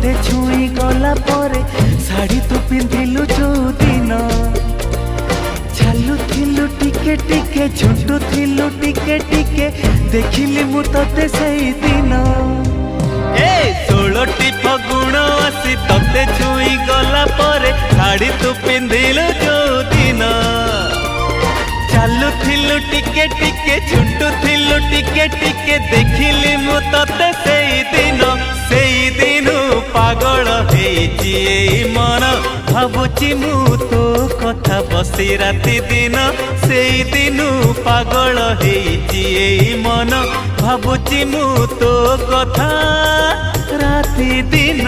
तोते छुई गला परे शाढ़ी तू पिंधिलु जो दिन चालू थिलु टिके टिके झुंटू थिलु टिके टिके देखिली मु तोते सही दिन ए 16टी फगुण आसी तोते छुई गला परे शाढ़ी तू पिंधिलु जो दिन चालू थिलु टिके टिके झुंटू थिलु टिके टिके देखिली मु तोते सेई दिन पागल हेची मन भावुची मु तो कथा बसी राति दिन सेई दिन पागल हेची मन भावुची मु तो कथा राति दिन।